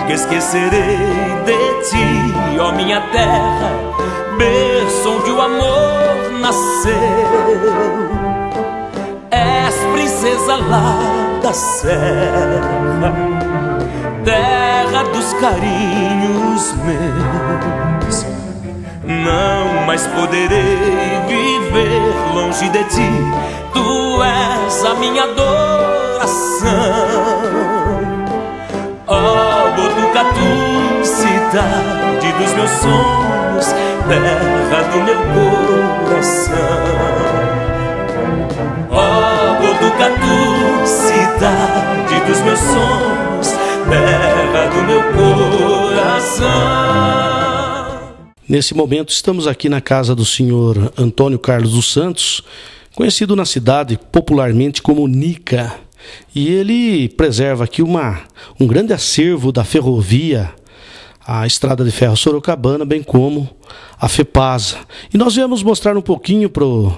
nunca esquecerei de ti, ó minha terra, berço onde o amor nasceu. És princesa lá da serra, terra dos carinhos meus. Não mais poderei viver longe de ti, tu és a minha adoração. Ó Botucatu, cidade dos meus sonhos, terra do meu coração. Ó Botucatu, cidade dos meus sonhos, terra do meu coração. Nesse momento estamos aqui na casa do senhor Antônio Carlos dos Santos, conhecido na cidade popularmente como Nica. E ele preserva aqui um grande acervo da ferrovia, a Estrada de Ferro Sorocabana, bem como a FEPASA. E nós viemos mostrar um pouquinho para os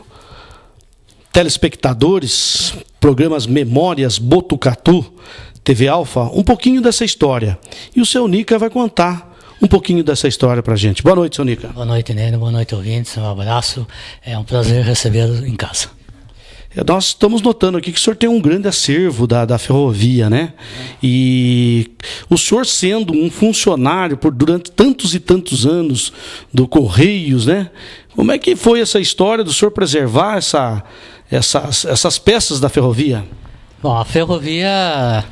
telespectadores, programas Memórias Botucatu, TV Alfa, um pouquinho dessa história. E o seu Nica vai contar um pouquinho dessa história pra gente. Boa noite, seu Nica. Boa noite, Neno. Boa noite, ouvintes. Um abraço. É um prazer recebê-lo em casa. Nós estamos notando aqui que o senhor tem um grande acervo da ferrovia, né? E o senhor sendo um funcionário durante tantos e tantos anos do Correios, né? Como é que foi essa história do senhor preservar essas peças da ferrovia? Bom, a ferrovia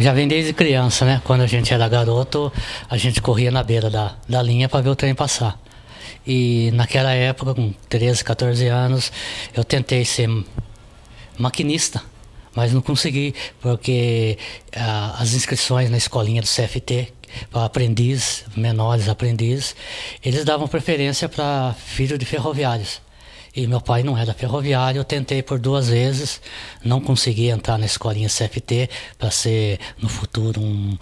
já vem desde criança, né? Quando a gente era garoto, a gente corria na beira da linha para ver o trem passar. E naquela época, com 13, 14 anos, eu tentei ser maquinista, mas não consegui, porque as inscrições na escolinha do CFT, para aprendiz, menores aprendizes, eles davam preferência para filho de ferroviários. E meu pai não era ferroviário, eu tentei por 2 vezes, não consegui entrar na escolinha CFT para ser no futuro um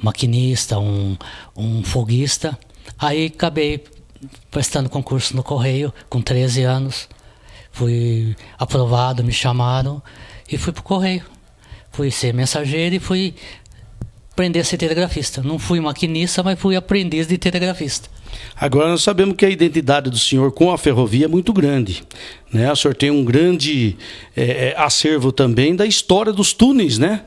maquinista, um foguista. Aí acabei prestando concurso no Correio com 13 anos, fui aprovado, me chamaram e fui para o Correio. Fui ser mensageiro e fui aprender a ser telegrafista. Não fui maquinista, mas fui aprendiz de telegrafista. Agora nós sabemos que a identidade do senhor com a ferrovia é muito grande, né? O senhor tem um grande acervo também da história dos túneis, né?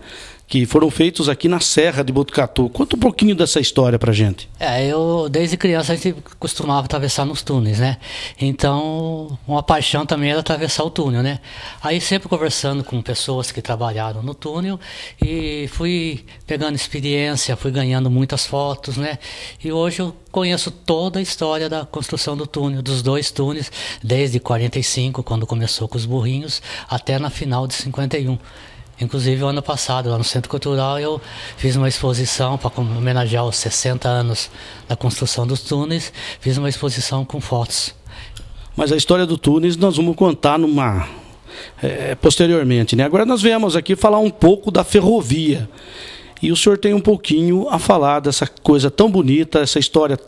Que foram feitos aqui na Serra de Botucatu. Conta um pouquinho dessa história pra gente. Eu desde criança a gente costumava atravessar nos túneis, né? Então, uma paixão também era atravessar o túnel, né? Aí sempre conversando com pessoas que trabalharam no túnel e fui pegando experiência, fui ganhando muitas fotos, né? E hoje eu conheço toda a história da construção do túnel, dos 2 túneis, desde 45, quando começou com os burrinhos, até na final de 51. Inclusive, o ano passado, lá no Centro Cultural, eu fiz uma exposição para homenagear os 60 anos da construção dos túneis, fiz uma exposição com fotos. Mas a história do túneis nós vamos contar posteriormente, né? Agora nós viemos aqui falar um pouco da ferrovia. E o senhor tem um pouquinho a falar dessa coisa tão bonita, essa história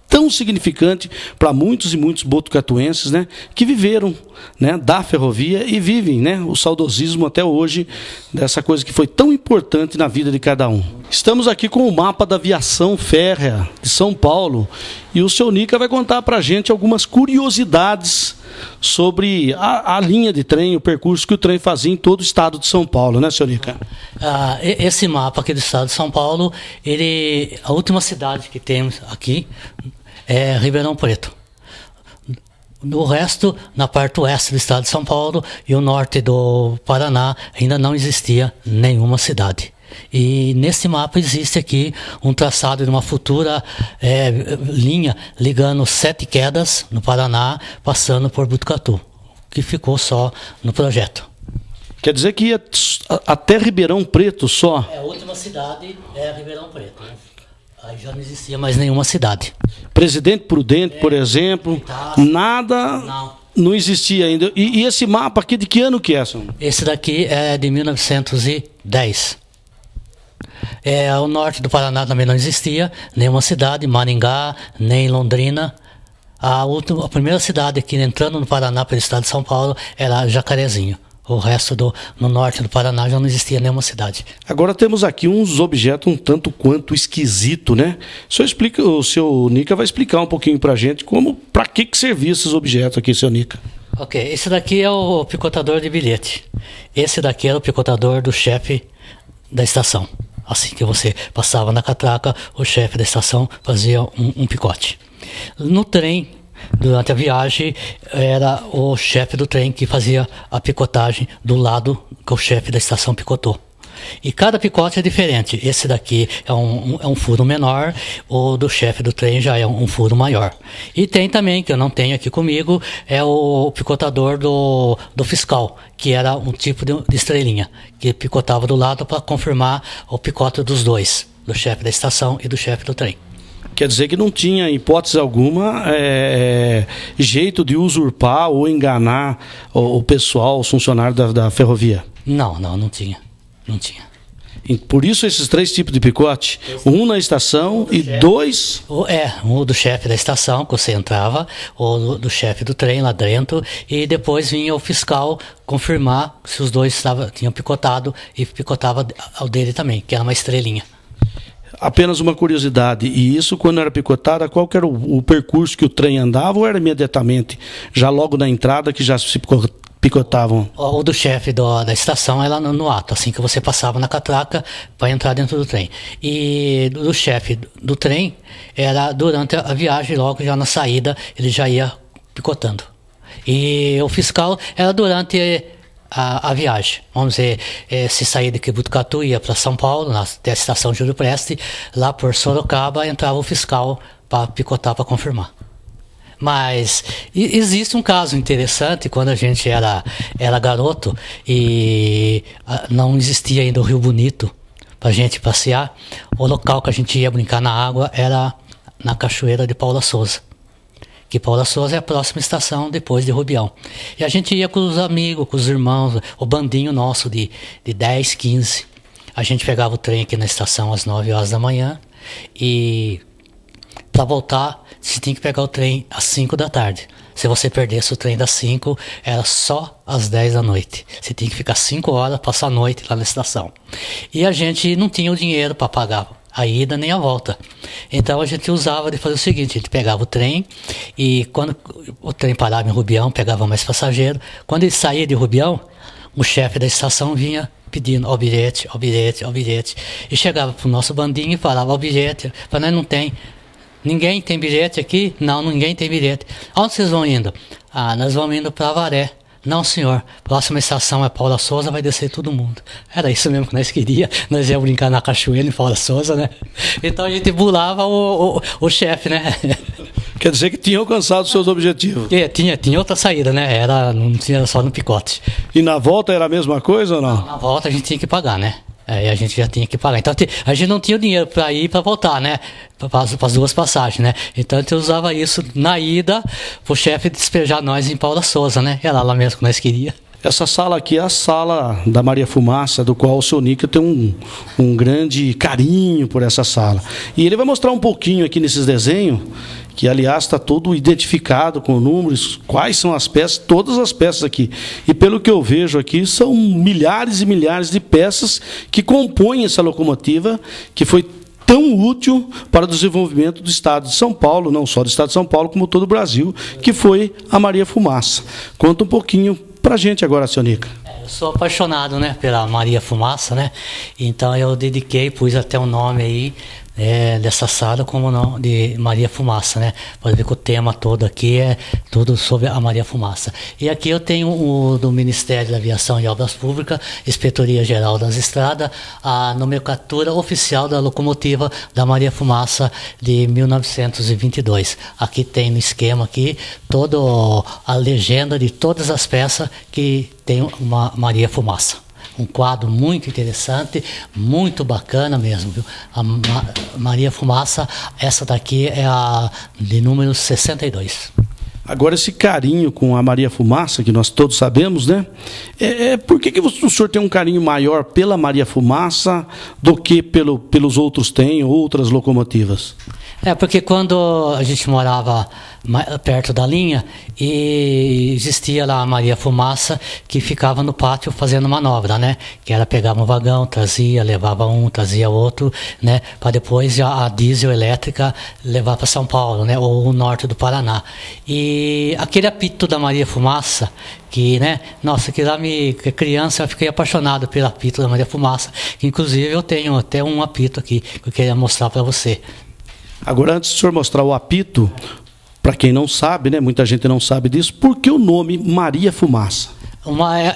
tão significante para muitos e muitos botucatuenses, né, que viveram, né, da ferrovia e vivem, né, o saudosismo até hoje dessa coisa que foi tão importante na vida de cada um. Estamos aqui com o mapa da aviação férrea de São Paulo e o seu Nica vai contar para a gente algumas curiosidades sobre a linha de trem, o percurso que o trem fazia em todo o estado de São Paulo, né, seu Nica? Esse mapa aqui do estado de São Paulo, a última cidade que temos aqui é Ribeirão Preto. O resto, na parte oeste do estado de São Paulo e o norte do Paraná, ainda não existia nenhuma cidade. E nesse mapa existe aqui um traçado de uma futura linha ligando 7 quedas no Paraná, passando por Botucatu, que ficou só no projeto. Quer dizer que ia até Ribeirão Preto só? A última cidade é Ribeirão Preto, né? Aí já não existia mais nenhuma cidade. Presidente Prudente, por exemplo, nada, não existia ainda. E esse mapa aqui, de que ano que é, senhor? Esse daqui é de 1910. O norte do Paraná também não existia nenhuma cidade, Maringá, nem Londrina. A primeira cidade aqui entrando no Paraná pelo estado de São Paulo era Jacarezinho. O resto no norte do Paraná já não existia nenhuma cidade. Agora temos aqui uns objetos um tanto quanto esquisito, né? O seu Nica vai explicar um pouquinho pra gente para que servia esses objetos aqui, seu Nica. Ok, esse daqui é o picotador de bilhete. Esse daqui era o picotador do chefe da estação. Assim que você passava na catraca, o chefe da estação fazia um picote. No trem, durante a viagem, era o chefe do trem que fazia a picotagem do lado que o chefe da estação picotou. E cada picote é diferente. Esse daqui é um furo menor, o do chefe do trem já é um furo maior. E tem também, que eu não tenho aqui comigo, é o picotador do fiscal, que era um tipo de estrelinha, que picotava do lado para confirmar o picote dos dois, do chefe da estação e do chefe do trem. Quer dizer que não tinha, hipótese alguma, jeito de usurpar ou enganar o pessoal, os funcionários da ferrovia? Não tinha. Não tinha. E por isso esses 3 tipos de picote? Um na estação e 2... O do chefe da estação, que você entrava, o do chefe do trem lá dentro, e depois vinha o fiscal confirmar se os dois tinham picotado e picotava ao dele também, que era uma estrelinha. Apenas uma curiosidade, e isso quando era picotada, qual que era o percurso que o trem andava ou era imediatamente, já logo na entrada que já se picotavam? O do chefe da estação era no ato, assim que você passava na catraca para entrar dentro do trem. E do chefe do trem era durante a viagem, logo já na saída, ele já ia picotando. E o fiscal era durante a viagem. Vamos dizer, se sair de Botucatu ia para São Paulo, na estação Júlio Prestes, lá por Sorocaba entrava o fiscal para picotar, para confirmar. Mas existe um caso interessante, quando a gente era garoto e não existia ainda o Rio Bonito para a gente passear, o local que a gente ia brincar na água era na Cachoeira de Paula Souza. Que Paula Souza é a próxima estação depois de Rubião. E a gente ia com os amigos, com os irmãos, o bandinho nosso de 10, 15. A gente pegava o trem aqui na estação às 9 horas da manhã e para voltar, você tinha que pegar o trem às 5 da tarde. Se você perdesse o trem das 5, era só às 10 da noite. Você tinha que ficar 5 horas, passar a noite lá na estação. E a gente não tinha o dinheiro para pagar a ida nem a volta. Então a gente usava de fazer o seguinte: a gente pegava o trem e quando o trem parava em Rubião, pegava mais passageiro. Quando ele saía de Rubião, o chefe da estação vinha pedindo ao bilhete, ao bilhete, ao bilhete. E chegava pro nosso bandinho e falava ao bilhete. Falava, não tem. Ninguém tem bilhete aqui? Não, ninguém tem bilhete. Onde vocês vão indo? Nós vamos indo para Avaré. Não, senhor. Próxima estação é Paula Souza, vai descer todo mundo. Era isso mesmo que nós queríamos. Nós íamos brincar na Cachoeira em Paula Souza, né? Então a gente bulava o chefe, né? Quer dizer que tinha alcançado os seus objetivos. Tinha outra saída, né? Não tinha só no picote. E na volta era a mesma coisa ou não? Na volta a gente tinha que pagar, né? Aí a gente já tinha que pagar. Então a gente não tinha o dinheiro para ir e para voltar, né? Para as 2 passagens, né? Então a gente usava isso na ida pro chefe despejar nós em Paula Souza, né? Era lá mesmo que nós queríamos. Essa sala aqui é a sala da Maria Fumaça, do qual o seu Nica tem um grande carinho por essa sala. E ele vai mostrar um pouquinho aqui nesses desenhos, que aliás está todo identificado com números, quais são as peças, todas as peças aqui. E pelo que eu vejo aqui, são milhares e milhares de peças que compõem essa locomotiva, que foi tão útil para o desenvolvimento do estado de São Paulo, não só do estado de São Paulo, como todo o Brasil, que foi a Maria Fumaça. Conta um pouquinho para a gente agora, seu Nica. Eu sou apaixonado, né, pela Maria Fumaça, né? Então eu dediquei, pus até o nome aí dessa sala como nome de Maria Fumaça, né? Pode ver que o tema todo aqui é tudo sobre a Maria Fumaça. E aqui eu tenho o do Ministério da Aviação e Obras Públicas, Inspetoria Geral das Estradas, a nomenclatura oficial da locomotiva da Maria Fumaça de 1922. Aqui tem no esquema aqui toda a legenda de todas as peças que tem uma Maria Fumaça. Um quadro muito interessante, muito bacana mesmo, viu? A Maria Fumaça, essa daqui é a de número 62. Agora, esse carinho com a Maria Fumaça, que nós todos sabemos, né? Por que o senhor tem um carinho maior pela Maria Fumaça do que pelos outros outras locomotivas? Porque quando a gente morava perto da linha, e existia lá a Maria Fumaça, que ficava no pátio fazendo manobra, né? Que era pegar um vagão, trazia, levava um, trazia outro, né? Para depois a diesel elétrica levar para São Paulo, né? Ou o norte do Paraná. E aquele apito da Maria Fumaça, que, né? Nossa, que lá criança eu fiquei apaixonado pelo apito da Maria Fumaça, que inclusive eu tenho até um apito aqui que eu queria mostrar para você. Agora, antes do senhor mostrar o apito, para quem não sabe, né? Muita gente não sabe disso, por que o nome Maria Fumaça?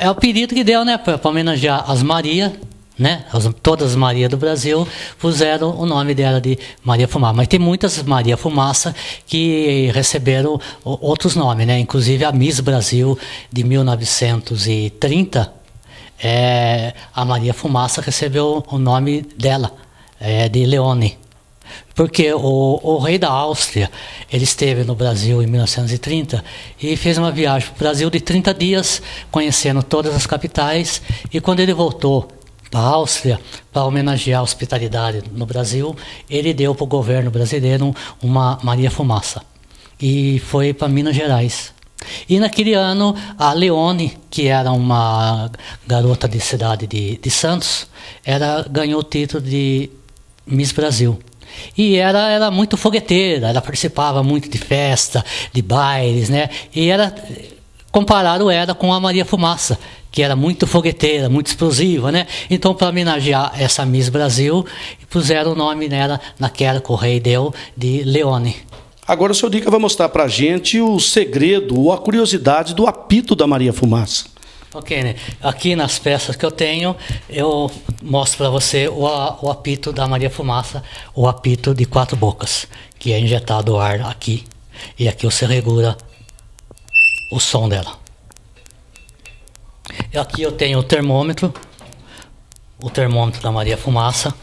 É o apelido que deu, né? Para homenagear as Maria, né? Todas as Maria do Brasil puseram o nome dela de Maria Fumaça. Mas tem muitas Maria Fumaça que receberam outros nomes, né? Inclusive a Miss Brasil de 1930, a Maria Fumaça recebeu o nome dela, de Leone. Porque o rei da Áustria, ele esteve no Brasil em 1930 e fez uma viagem para o Brasil de 30 dias, conhecendo todas as capitais, e quando ele voltou para a Áustria, para homenagear a hospitalidade no Brasil, ele deu para o governo brasileiro uma Maria Fumaça, e foi para Minas Gerais. E naquele ano, a Leone, que era uma garota de cidade de Santos, ganhou o título de Miss Brasil. E era muito fogueteira, ela participava muito de festa, de bailes, né? E comparado com a Maria Fumaça, que era muito fogueteira, muito explosiva, né? Então, para homenagear essa Miss Brasil, puseram o nome nela, naquela que o rei deu, de Leone. Agora o senhor Nica vai mostrar para a gente o segredo ou a curiosidade do apito da Maria Fumaça. Ok, né? Aqui nas peças que eu tenho, eu mostro para você o apito da Maria Fumaça, o apito de 4 bocas, que é injetado o ar aqui, e aqui você regula o som dela. E aqui eu tenho o termômetro da Maria Fumaça,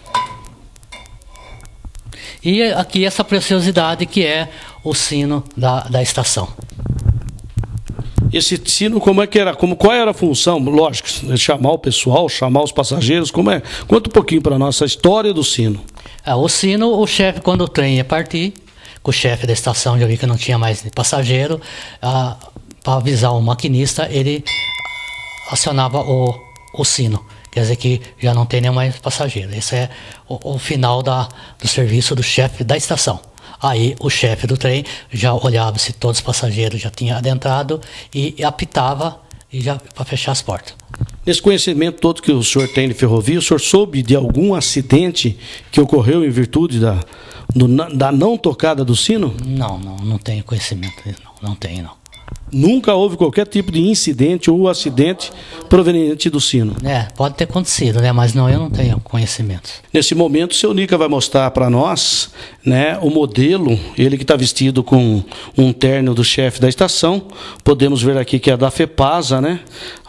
e aqui essa preciosidade que é o sino da estação. Esse sino, como é que era? Qual era a função? Lógico, chamar o pessoal, chamar os passageiros, como é? Conta um pouquinho para nós a história do sino. O sino, o chefe, quando o trem ia partir, o chefe da estação já viu que não tinha mais passageiro, para avisar o maquinista, ele acionava o sino. Quer dizer que já não tem nem mais passageiro. Esse é o final do serviço do chefe da estação. Aí o chefe do trem já olhava se todos os passageiros já tinham adentrado e apitava para fechar as portas. Nesse conhecimento todo que o senhor tem de ferrovia, o senhor soube de algum acidente que ocorreu em virtude da não tocada do sino? Não tenho conhecimento, não tenho, não. Nunca houve qualquer tipo de incidente ou acidente proveniente do sino? Pode ter acontecido, né? Mas eu não tenho conhecimento. Nesse momento, o seu Nica vai mostrar para nós, né, o modelo, ele que está vestido com um terno do chefe da estação. Podemos ver aqui que é da FEPASA, né?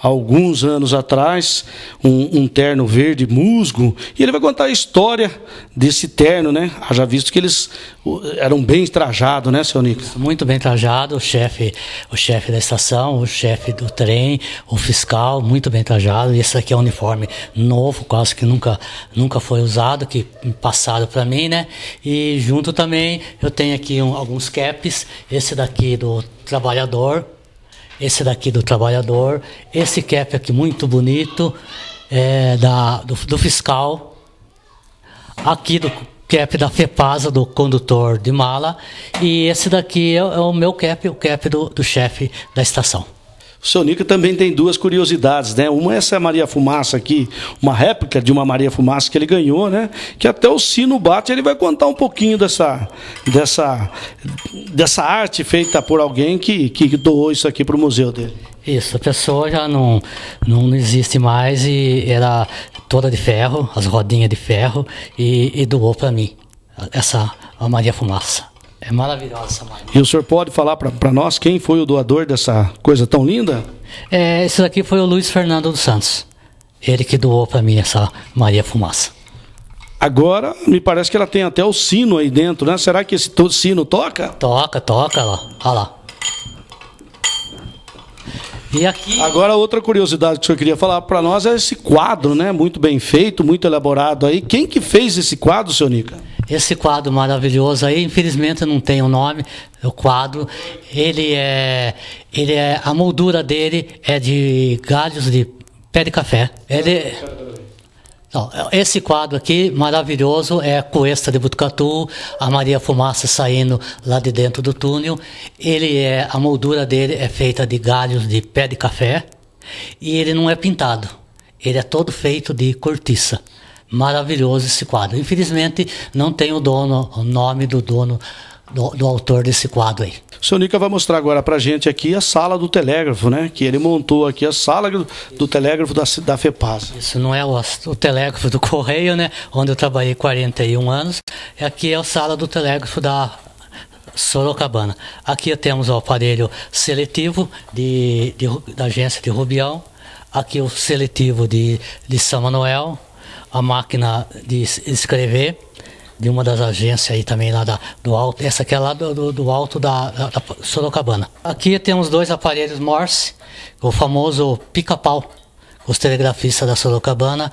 Alguns anos atrás, um terno verde musgo, e ele vai contar a história desse terno, né? Haja visto que eles eram bem trajados, né, seu Nica? Muito bem trajado, o chefe da estação, o chefe do trem, o fiscal, muito bem trajado. Esse aqui é um uniforme novo, quase que nunca foi usado, que passaram para mim, né? E junto também eu tenho aqui alguns caps, esse daqui do trabalhador, esse cap aqui muito bonito, do fiscal, aqui do cap da FEPASA, do condutor de mala, e esse daqui é o meu cap, o cap do chefe da estação. O seu Nica também tem 2 curiosidades, né? Uma é essa Maria Fumaça aqui, uma réplica de uma Maria Fumaça que ele ganhou, né? Que até o sino bate. Ele vai contar um pouquinho dessa arte feita por alguém que doou isso aqui para o museu dele. Isso, a pessoa já não existe mais e era toda de ferro, as rodinhas de ferro, e doou para mim a Maria Fumaça. É maravilhosa essa máquina. E o senhor pode falar para nós quem foi o doador dessa coisa tão linda? Esse daqui foi o Luiz Fernando dos Santos. Ele que doou para mim essa Maria Fumaça. Agora, me parece que ela tem até o sino aí dentro, né? Será que esse sino toca? Toca, lá. Olha lá. E aqui... Agora, outra curiosidade que o senhor queria falar para nós é esse quadro, né? Muito bem feito, muito elaborado aí. Quem que fez esse quadro, seu Nica? Esse quadro maravilhoso aí, infelizmente não tem o nome, o quadro, a moldura dele é de galhos de pé de café. Esse quadro aqui, maravilhoso, é a Cuesta de Botucatu, a Maria Fumaça saindo lá de dentro do túnel. A moldura dele é feita de galhos de pé de café e ele não é pintado, ele é todo feito de cortiça. Maravilhoso esse quadro. Infelizmente não tem o nome do dono, do autor desse quadro aí. O senhor Nica vai mostrar agora pra gente aqui a sala do telégrafo, né? Que ele montou aqui a sala do telégrafo da FEPASA. Isso não é o telégrafo do Correio, né? Onde eu trabalhei 41 anos. Aqui é a sala do telégrafo da Sorocabana. Aqui temos o aparelho seletivo da agência de Rubião. Aqui o seletivo de São Manuel. A máquina de escrever de uma das agências aí também lá do alto. Essa aqui é lá do alto da Sorocabana. Aqui temos 2 aparelhos Morse, o famoso pica-pau. Os telegrafistas da Sorocabana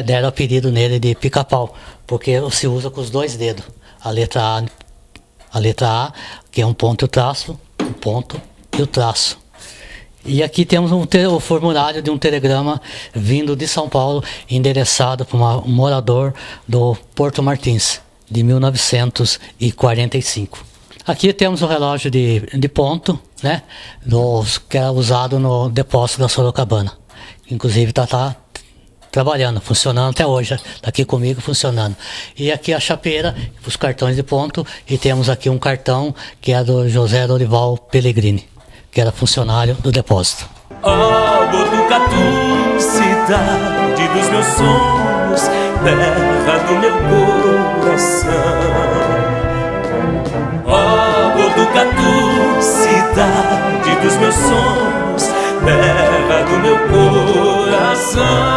deram apelido nele de pica-pau, porque se usa com os 2 dedos. A letra A, que é um ponto e o traço, o ponto e o traço. E aqui temos o formulário de um telegrama vindo de São Paulo, endereçado para um morador do Porto Martins, de 1945. Aqui temos o relógio de ponto, né, que era usado no depósito da Sorocabana. Inclusive está trabalhando, funcionando até hoje, está aqui comigo funcionando. E aqui a chapeira, os cartões de ponto, e temos aqui um cartão que é do José Dorival Pellegrini, que era funcionário do depósito. Botucatu, cidade dos meus sonhos, terra do meu coração. Botucatu, cidade dos meus sonhos, terra do meu coração.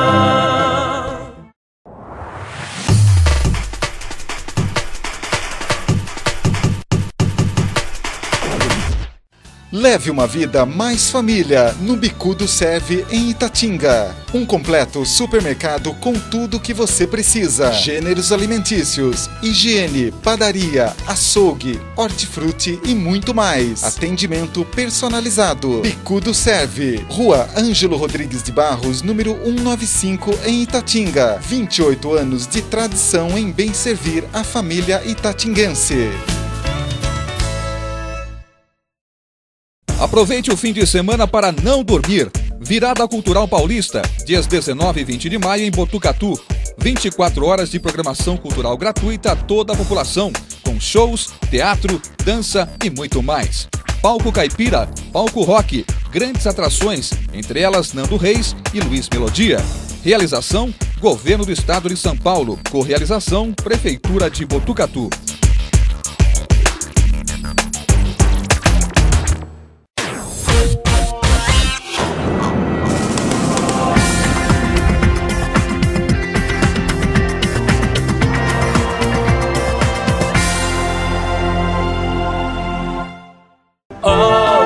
Leve uma vida mais família no Bicudo Serve em Itatinga. Um completo supermercado com tudo que você precisa. Gêneros alimentícios, higiene, padaria, açougue, hortifruti e muito mais. Atendimento personalizado. Bicudo Serve. Rua Ângelo Rodrigues de Barros, número 195 em Itatinga. 28 anos de tradição em bem servir a família itatinguense. Aproveite o fim de semana para não dormir. Virada Cultural Paulista, dias 19 e 20 de maio em Botucatu. 24 horas de programação cultural gratuita a toda a população, com shows, teatro, dança e muito mais. Palco Caipira, Palco Rock, grandes atrações, entre elas Nando Reis e Luiz Melodia. Realização, Governo do Estado de São Paulo. Correalização, Prefeitura de Botucatu.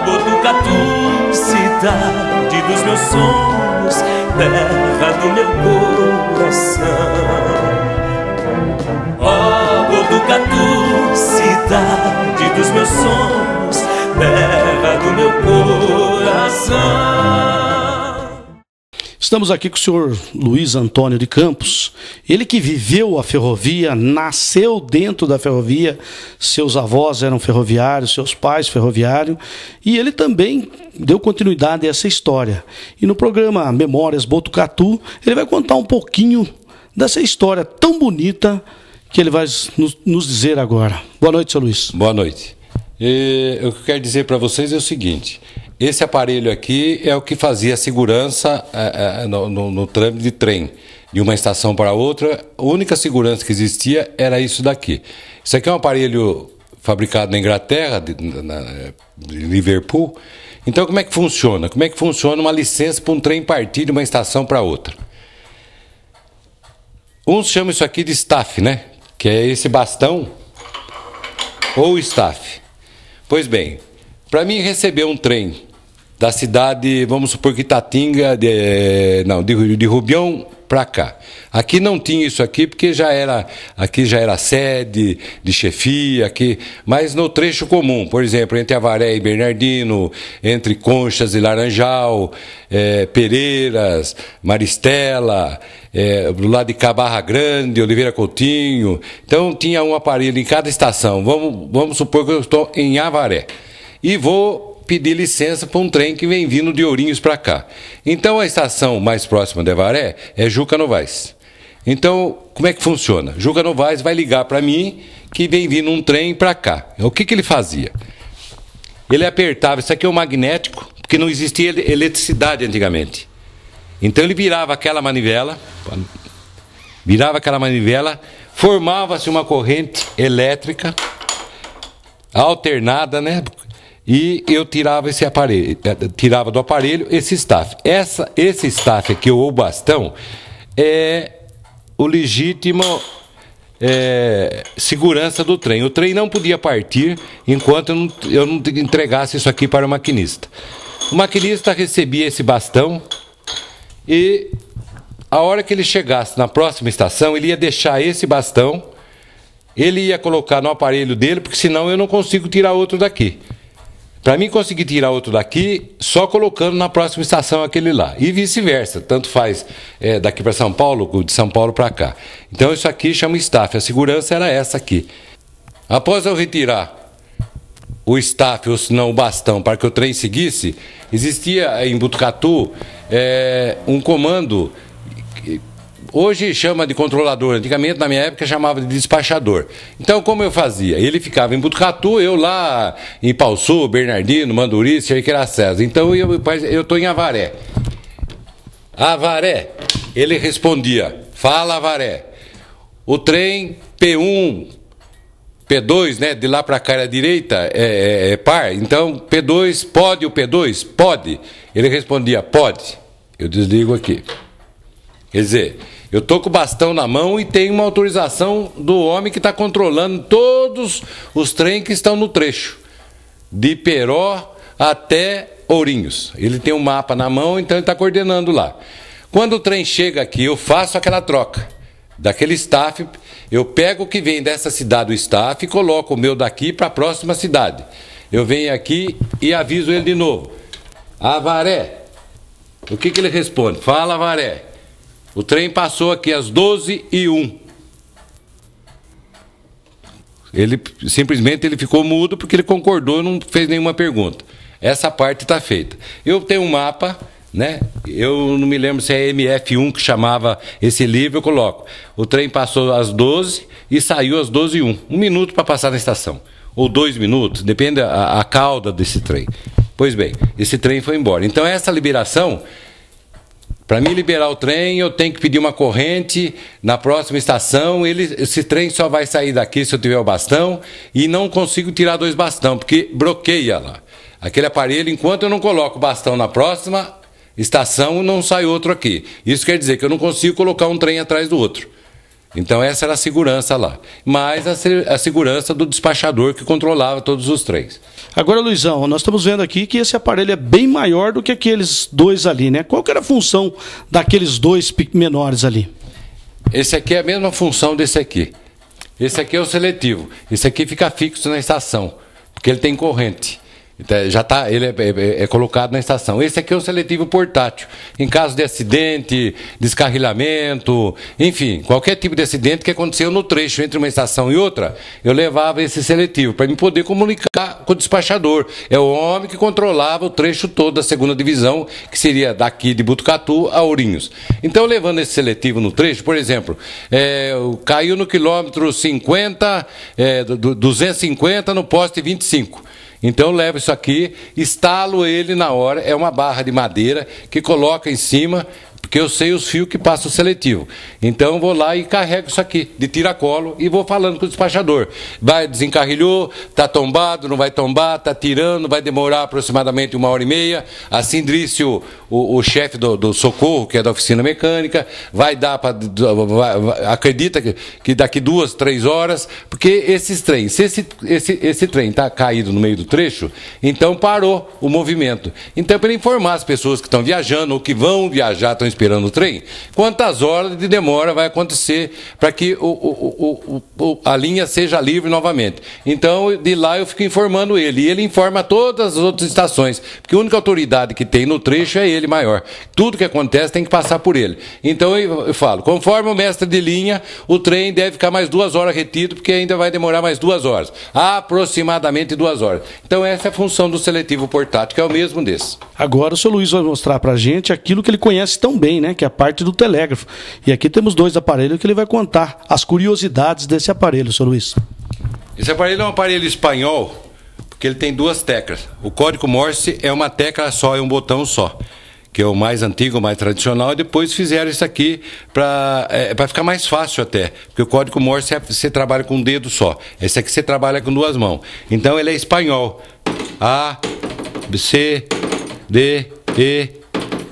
Botucatu, cidade dos meus sonhos, terra do meu coração. Botucatu, cidade dos meus sonhos, terra do meu coração. Estamos aqui com o senhor Luiz Antônio de Campos, ele que viveu a ferrovia, nasceu dentro da ferrovia, seus avós eram ferroviários, seus pais ferroviários, e ele também deu continuidade a essa história. E no programa Memórias Botucatu, ele vai contar um pouquinho dessa história tão bonita que ele vai nos dizer agora. Boa noite, seu Luiz. Boa noite. O que eu quero dizer para vocês é o seguinte: esse aparelho aqui é o que fazia a segurança no trâmite de trem, de uma estação para outra. A única segurança que existia era isso daqui. Isso aqui é um aparelho fabricado na Inglaterra, de Liverpool. Então, como é que funciona? Como é que funciona uma licença para um trem partir de uma estação para outra? Uns chamam isso aqui de staff, né? Que é esse bastão ou staff. Pois bem, para mim receber um trem da cidade, vamos supor que Itatinga, de Rubião para cá. Aqui não tinha isso aqui, porque aqui já era sede de chefia, mas no trecho comum, por exemplo, entre Avaré e Bernardino, entre Conchas e Laranjal, Pereiras, Maristela, do lado de Cabarra Grande, Oliveira Coutinho. Então tinha um aparelho em cada estação. Vamos supor que eu estou em Avaré e vou pedir licença para um trem que vem vindo de Ourinhos para cá. Então a estação mais próxima de Avaré é Juca Novaes. Então, como é que funciona? Juca Novaes vai ligar para mim que vem vindo um trem para cá. O que ele fazia? Ele apertava, isso aqui é um magnético, porque não existia eletricidade antigamente. Então ele virava aquela manivela, formava-se uma corrente elétrica alternada, né? E eu tirava esse aparelho, tirava do aparelho esse staff. Esse staff aqui, ou bastão, é o legítimo segurança do trem. O trem não podia partir enquanto eu não entregasse isso aqui para o maquinista. O maquinista recebia esse bastão e a hora que ele chegasse na próxima estação, ele ia deixar esse bastão, ele ia colocar no aparelho dele, porque senão eu não consigo tirar outro daqui. Para mim conseguir tirar outro daqui, só colocando na próxima estação aquele lá. E vice-versa, tanto faz daqui para São Paulo, de São Paulo para cá. Então isso aqui chama staff, a segurança era essa aqui. Após eu retirar o staff, ou se não o bastão, para que o trem seguisse, existia em Botucatu um comando, hoje chama de controlador, antigamente na minha época chamava de despachador. Então como eu fazia? Ele ficava em Botucatu, eu lá em Pau Sul, Bernardino, Manduri, Cerqueira-César. Então eu estou em Avaré. Avaré, ele respondia, fala Avaré, o trem P1, P2, né, de lá para cá à direita é par, então P2, pode o P2? Pode. Ele respondia, pode. Eu desligo aqui. Quer dizer, eu estou com o bastão na mão e tenho uma autorização do homem que está controlando todos os trens que estão no trecho, de Peró até Ourinhos. Ele tem um mapa na mão, então ele está coordenando lá. Quando o trem chega aqui, eu faço aquela troca daquele staff, eu pego o que vem dessa cidade, o staff, e coloco o meu daqui para a próxima cidade. Eu venho aqui e aviso ele de novo. Avaré. O que ele responde? Fala, Avaré. O trem passou aqui às 12h01. Ele simplesmente ficou mudo porque ele concordou, não fez nenhuma pergunta. Essa parte está feita. Eu tenho um mapa, né? Eu não me lembro se é MF1 que chamava esse livro, eu coloco. O trem passou às 12 e saiu às 12h01. 1 minuto para passar na estação. Ou 2 minutos, depende a cauda desse trem. Pois bem, esse trem foi embora. Então essa liberação, para mim liberar o trem, eu tenho que pedir uma corrente na próxima estação. Esse trem só vai sair daqui se eu tiver o bastão, e não consigo tirar 2 bastão, porque bloqueia lá. Aquele aparelho, enquanto eu não coloco o bastão na próxima estação, não sai outro aqui. Isso quer dizer que eu não consigo colocar um trem atrás do outro. Então essa era a segurança lá. Mas a segurança do despachador que controlava todos os trens. Agora, Luizão, nós estamos vendo aqui que esse aparelho é bem maior do que aqueles 2 ali, né? Qual que era a função daqueles 2 menores ali? Esse aqui é a mesma função desse aqui. Esse aqui é o seletivo. Esse aqui fica fixo na estação, porque ele tem corrente. Então, já tá, ele é colocado na estação. Esse aqui é o seletivo portátil. Em caso de acidente, descarrilamento, enfim, qualquer tipo de acidente que aconteceu no trecho entre uma estação e outra, eu levava esse seletivo para me poder comunicar com o despachador. É o homem que controlava o trecho todo da 2ª divisão, que seria daqui de Botucatu a Ourinhos. Então, levando esse seletivo no trecho, por exemplo, caiu no quilômetro 50, 250 no poste 25. Então eu levo isso aqui, instalo ele na hora, é uma barra de madeira que coloca em cima, porque eu sei os fios que passa o seletivo. Então eu vou lá e carrego isso aqui, de tiracolo, e vou falando com o despachador. Vai, desencarrilhou, tá tombado, não vai tombar, tá tirando, vai demorar aproximadamente 1h30. A Sindrício, o chefe do socorro, que é da oficina mecânica, vai dar para... Acredita que daqui 2, 3 horas, porque esses trens, se esse trem está caído no meio do trecho, então parou o movimento. Então, para informar as pessoas que estão viajando ou que vão viajar, estão esperando o trem, quantas horas de demora vai acontecer para que a linha seja livre novamente. Então, de lá eu fico informando ele, e ele informa todas as outras estações, porque a única autoridade que tem no trecho é ele maior. Tudo que acontece tem que passar por ele. Então, eu falo, conforme o mestre de linha, o trem deve ficar mais 2 horas retido, porque ainda vai demorar mais 2 horas. Aproximadamente 2 horas. Então, essa é a função do seletivo portátil, que é o mesmo desse. Agora o seu Luiz vai mostrar pra gente aquilo que ele conhece tão bem, né? Que é a parte do telégrafo. E aqui temos 2 aparelhos que ele vai contar as curiosidades desse aparelho, seu Luiz. Esse aparelho é um aparelho espanhol, porque ele tem 2 teclas. O código Morse é uma tecla só, é um botão só, que é o mais antigo, o mais tradicional, e depois fizeram isso aqui para ficar mais fácil até, porque o código Morse você trabalha com um dedo só, esse aqui você trabalha com 2 mãos. Então ele é espanhol. A, B, C, D, E,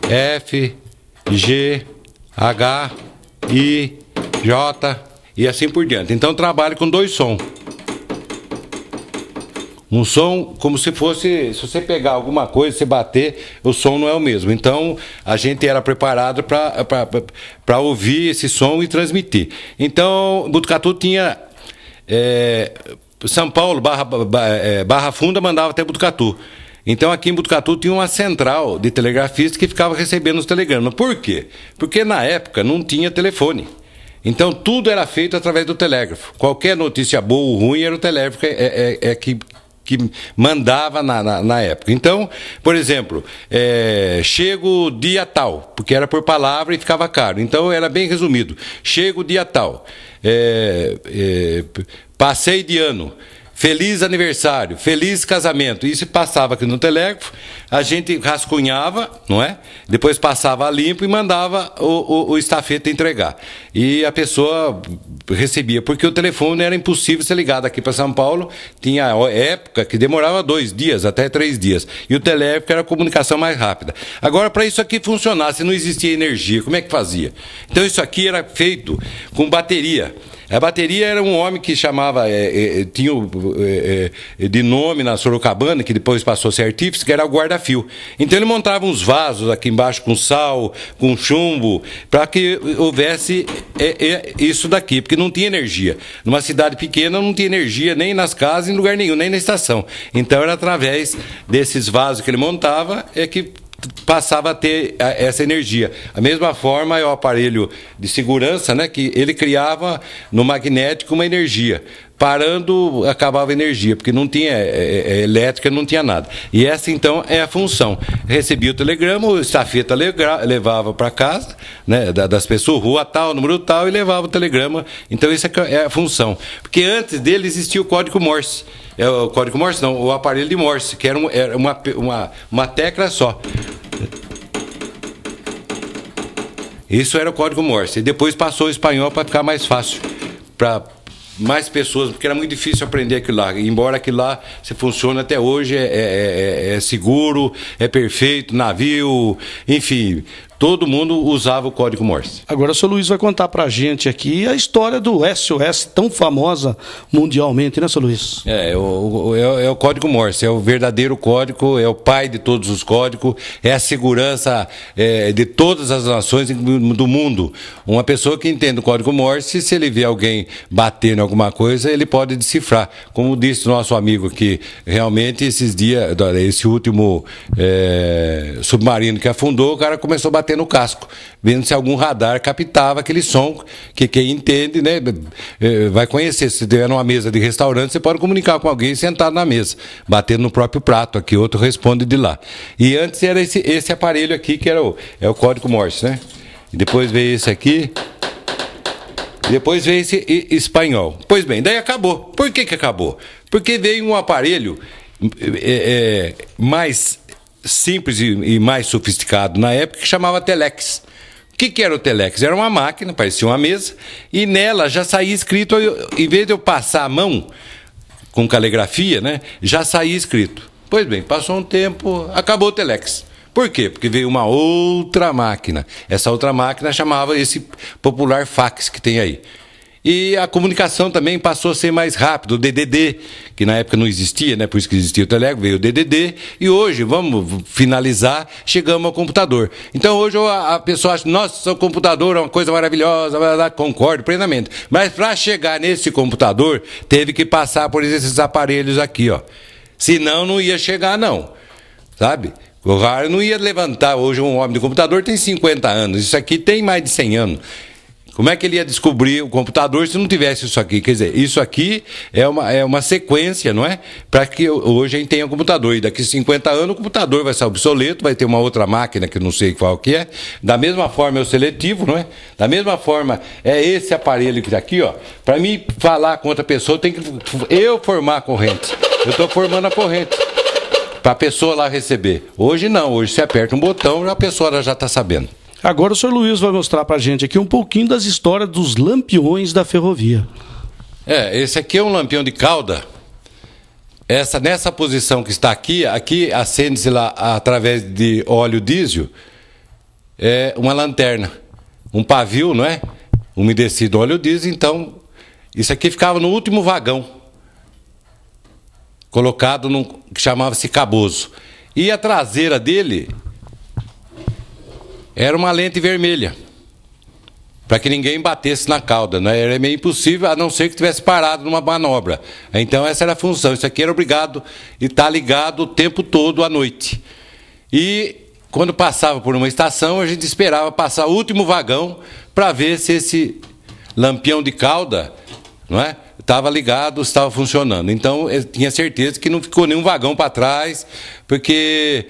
F, G, H, I, J e assim por diante. Então trabalha com 2 sons. Um som como se fosse, se você pegar alguma coisa, você bater, o som não é o mesmo. Então, a gente era preparado para ouvir esse som e transmitir. Então, Botucatu tinha... São Paulo, Barra Funda, mandava até Botucatu. Então, aqui em Botucatu tinha uma central de telegrafistas que ficava recebendo os telegramas. Por quê? Porque na época não tinha telefone. Então, tudo era feito através do telégrafo. Qualquer notícia boa ou ruim era o telégrafo que mandava na época. Então, por exemplo, chego dia tal, porque era por palavra e ficava caro. Então, era bem resumido. Chego dia tal, passei de ano, feliz aniversário, feliz casamento. Isso passava aqui no telégrafo, a gente rascunhava, não é? Depois passava a limpo e mandava o estafeta entregar. E a pessoa recebia, porque o telefone era impossível ser ligado aqui para São Paulo. Tinha época que demorava 2 dias, até 3 dias. E o telégrafo era a comunicação mais rápida. Agora, para isso aqui funcionar, se não existia energia, como é que fazia? Então, isso aqui era feito com bateria. A bateria era um homem que chamava, tinha de nome na Sorocabana, que depois passou a ser artífice, que era o guarda-fio. Então ele montava uns vasos aqui embaixo com sal, com chumbo, para que houvesse isso daqui, porque não tinha energia. Numa cidade pequena não tinha energia nem nas casas, em lugar nenhum, nem na estação. Então era através desses vasos que ele montava que passava a ter essa energia. A mesma forma é o aparelho de segurança, né, que ele criava no magnético uma energia. Parando, acabava a energia, porque não tinha elétrica, não tinha nada. E essa, então, é a função. Recebia o telegrama, o estafeta levava para casa, né, das pessoas, rua tal, número tal, e levava o telegrama. Então, isso é a função. Porque antes dele existia o código Morse. O código Morse não, o aparelho de Morse, que era uma tecla só. Isso era o código Morse. E depois passou o espanhol para ficar mais fácil, para mais pessoas, porque era muito difícil aprender aquilo lá. Embora aquilo lá se funcione até hoje, é seguro, é perfeito, navio, enfim... Todo mundo usava o código Morse. Agora o seu Luiz vai contar pra gente aqui a história do SOS, tão famosa mundialmente, né, seu Luiz? É o código Morse, é o verdadeiro código, é o pai de todos os códigos, é a segurança de todas as nações do mundo. Uma pessoa que entende o código Morse, se ele vê alguém batendo em alguma coisa, ele pode decifrar. Como disse o nosso amigo aqui, realmente esses dias, esse último submarino que afundou, o cara começou a bater no casco, vendo se algum radar captava aquele som, que quem entende, né, vai conhecer. Se estiver numa mesa de restaurante, você pode comunicar com alguém sentado na mesa, batendo no próprio prato, aqui outro responde de lá. E antes era esse aparelho aqui, que era o código Morse, né? E depois veio esse aqui, e depois veio esse espanhol. Pois bem, daí acabou. Por que acabou? Porque veio um aparelho mais simples e mais sofisticado na época, que chamava Telex. O que era o telex? Era uma máquina, parecia uma mesa, e nela já saía escrito, em vez de eu passar a mão com caligrafia, né, já saía escrito. Pois bem, passou um tempo, acabou o telex. Por quê? Porque veio uma outra máquina. Essa outra máquina chamava esse popular fax que tem aí. E a comunicação também passou a ser mais rápida, o DDD, que na época não existia, né? Por isso que existia o Teleco, veio o DDD, e hoje, vamos finalizar, chegamos ao computador. Então hoje a pessoa acha, nossa, o computador é uma coisa maravilhosa, concordo plenamente. Mas para chegar nesse computador, teve que passar por esses aparelhos aqui, ó. Senão não ia chegar, não. Sabe? O cara não ia levantar, hoje um homem de computador tem 50 anos, isso aqui tem mais de 100 anos. Como é que ele ia descobrir o computador se não tivesse isso aqui? Quer dizer, isso aqui é uma sequência, não é? Para que hoje a gente tenha um computador. E daqui a 50 anos o computador vai ser obsoleto, vai ter uma outra máquina que eu não sei qual que é. Da mesma forma é o seletivo, não é? Da mesma forma é esse aparelho que está aqui, ó. Para mim falar com outra pessoa, tem que eu formar a corrente. Eu estou formando a corrente para a pessoa lá receber. Hoje não, hoje você aperta um botão e a pessoa já está sabendo. Agora o senhor Luiz vai mostrar pra gente aqui um pouquinho das histórias dos lampiões da ferrovia. Esse aqui é um lampião de cauda. Nessa posição que está aqui acende-se lá através de óleo diesel, uma lanterna, um pavio, não é? Umedecido óleo diesel, então isso aqui ficava no último vagão, colocado num que chamava-se cabozo. E a traseira dele era uma lente vermelha, para que ninguém batesse na cauda, né? Era meio impossível, a não ser que tivesse parado numa manobra. Então essa era a função, isso aqui era obrigado e estar ligado o tempo todo à noite. E quando passava por uma estação, a gente esperava passar o último vagão para ver se esse lampião de cauda, não é, estava ligado, estava funcionando. Então eu tinha certeza que não ficou nenhum vagão para trás, porque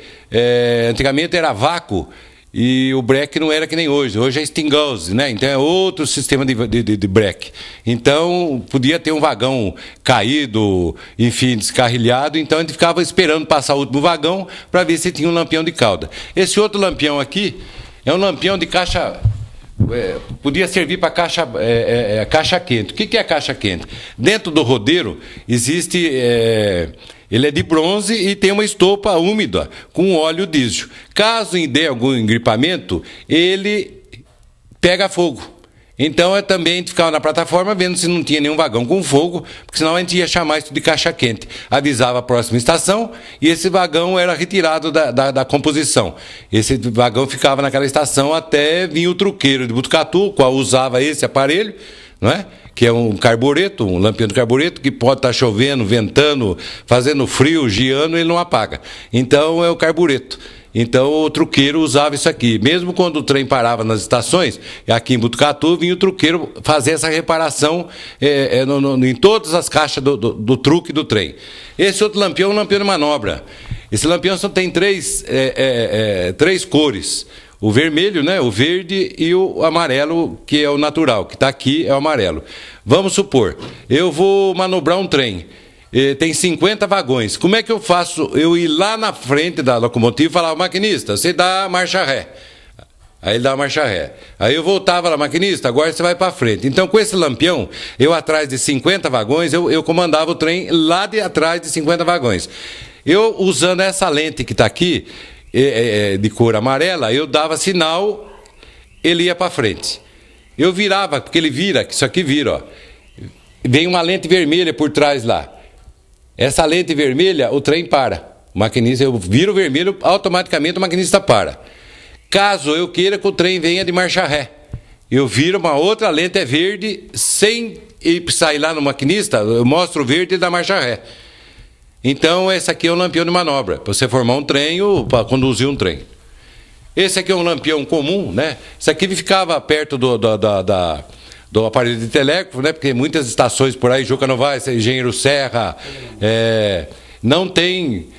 antigamente era vácuo. E o breque não era que nem hoje. Hoje é Stinghouse, né? Então é outro sistema de breque. Então podia ter um vagão caído, enfim, descarrilhado. Então a gente ficava esperando passar o último vagão para ver se tinha um lampião de cauda. Esse outro lampião aqui é um lampião de caixa. Podia servir para caixa quente. O que é caixa quente? Dentro do rodeiro existe. Ele é de bronze e tem uma estopa úmida com óleo diesel. Caso dê algum engripamento, ele pega fogo. Então também a gente ficava na plataforma vendo se não tinha nenhum vagão com fogo, porque senão a gente ia chamar isso de caixa quente. Avisava a próxima estação e esse vagão era retirado da composição. Esse vagão ficava naquela estação até vir o truqueiro de Botucatu, o qual usava esse aparelho, não é? Que é um carbureto, um lampião de carbureto, que pode estar chovendo, ventando, fazendo frio, giando, ele não apaga. Então é o carbureto. Então o truqueiro usava isso aqui. Mesmo quando o trem parava nas estações, aqui em Botucatu, vinha o truqueiro fazer essa reparação em todas as caixas do truque do trem. Esse outro lampião é um lampião de manobra. Esse lampião só tem três cores. O vermelho, né? O verde e o amarelo, que é o natural, que está aqui é o amarelo. Vamos supor, eu vou manobrar um trem, tem 50 vagões. Como é que eu faço? Eu ir lá na frente da locomotiva e falar, maquinista, você dá marcha ré. Aí ele dá marcha ré. Aí eu voltava lá, maquinista, agora você vai para frente. Então com esse lampião, eu atrás de 50 vagões, eu comandava o trem lá de atrás de 50 vagões. Eu usando essa lente que está aqui, de cor amarela, eu dava sinal, ele ia para frente. Eu virava, porque ele vira, que isso aqui vira, ó. Vem uma lente vermelha por trás lá. Essa lente vermelha, o trem para. O maquinista, eu viro o vermelho, automaticamente o maquinista para. Caso eu queira que o trem venha de marcha ré, eu viro uma outra lente verde, sem sair lá no maquinista, eu mostro o verde da marcha ré. Então, esse aqui é um lampião de manobra, para você formar um trem ou para conduzir um trem. Esse aqui é um lampião comum, né? Esse aqui ficava perto do aparelho de telégrafo, né? Porque muitas estações por aí, Juca Novaes, Engenheiro Serra, não tem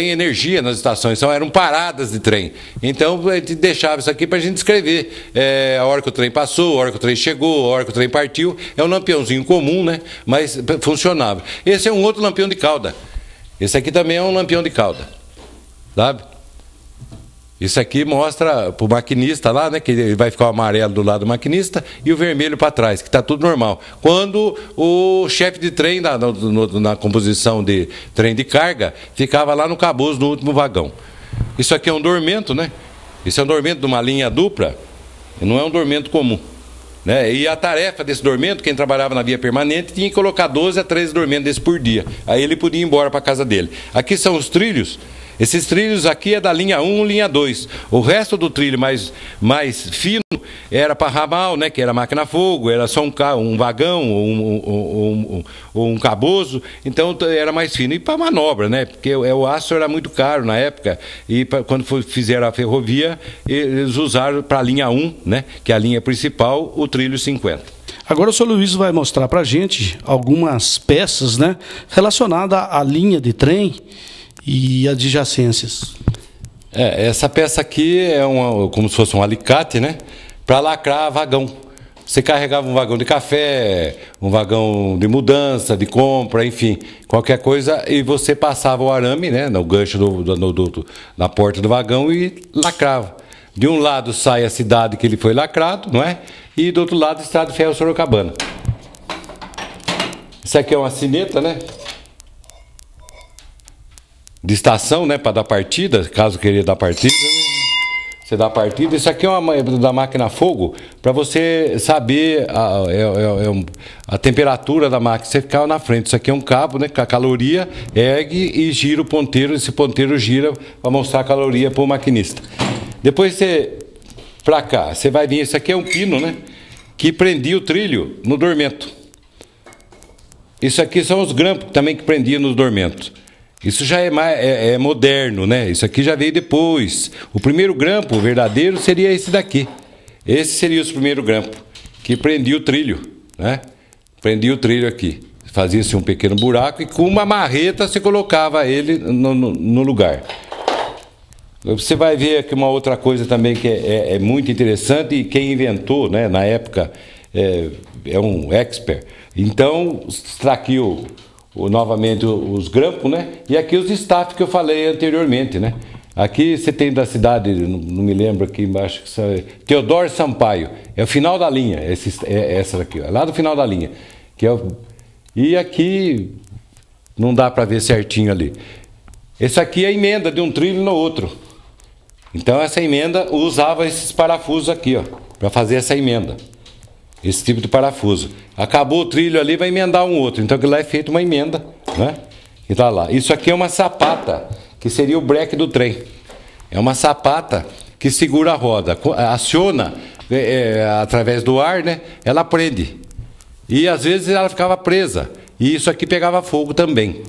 energia nas estações, eram paradas de trem. Então a gente deixava isso aqui para a gente escrever a hora que o trem passou, a hora que o trem chegou, a hora que o trem partiu. É um lampiãozinho comum, né? Mas funcionava. Esse é um outro lampião de cauda. Esse aqui também é um lampião de cauda, sabe? Isso aqui mostra para o maquinista lá, né, que ele vai ficar o amarelo do lado do maquinista e o vermelho para trás, que está tudo normal. Quando o chefe de trem, na composição de trem de carga, ficava lá no caboço do último vagão. Isso aqui é um dormento, né? Isso é um dormento de uma linha dupla, não é um dormento comum. Né? E a tarefa desse dormento, quem trabalhava na via permanente, tinha que colocar 12 a 13 dormentos desse por dia. Aí ele podia ir embora para casa dele. Aqui são os trilhos. Esses trilhos aqui é da linha 1, linha 2. O resto do trilho mais fino era para ramal, né, que era máquina a fogo, era só um vagão ou um caboço, então era mais fino. E para manobra, né, porque o aço era muito caro na época, e quando fizeram a ferrovia, eles usaram para a linha 1, né, que é a linha principal, o trilho 50. Agora o senhor Luiz vai mostrar para a gente algumas peças, né, relacionadas à linha de trem e adjacências. Essa peça aqui é como se fosse um alicate, né? Para lacrar vagão. Você carregava um vagão de café, um vagão de mudança, de compra, enfim, qualquer coisa, e você passava o arame, né? No gancho na porta do vagão e lacrava. De um lado sai a cidade que ele foi lacrado, não é? E do outro lado, Estrada de Ferro Sorocabana. Isso aqui é uma sineta, né? De estação, né, para dar partida, caso queria dar partida, você dá partida. Isso aqui é uma da máquina a fogo, para você saber a temperatura da máquina, você ficava na frente. Isso aqui é um cabo, né, com a caloria, ergue e gira o ponteiro, esse ponteiro gira para mostrar a caloria para o maquinista. Depois para cá, você vai vir, isso aqui é um pino, né, que prendia o trilho no dormento. Isso aqui são os grampos também que prendiam nos dormentos. Isso já é moderno, né? Isso aqui já veio depois. O primeiro grampo verdadeiro seria esse daqui. Esse seria o primeiro grampo, que prendia o trilho, né? Prendia o trilho aqui. Fazia-se um pequeno buraco e com uma marreta você colocava ele no lugar. Você vai ver aqui uma outra coisa também que é muito interessante, e quem inventou, né, na época é um expert. Então, está aqui novamente os grampos, né? E aqui os staff que eu falei anteriormente, né? Aqui você tem da cidade, não me lembro aqui embaixo, Teodoro Sampaio, é o final da linha, essa daqui, é lá do final da linha. E aqui não dá para ver certinho ali. Esse aqui é a emenda de um trilho no outro. Então essa emenda usava esses parafusos aqui, ó, para fazer essa emenda. Esse tipo de parafuso. Acabou o trilho ali, vai emendar um outro. Então aquilo lá é feito uma emenda, né? E tá lá. Isso aqui é uma sapata, que seria o breque do trem. É uma sapata que segura a roda. Aciona através do ar, né? Ela prende. E às vezes ela ficava presa. E isso aqui pegava fogo também.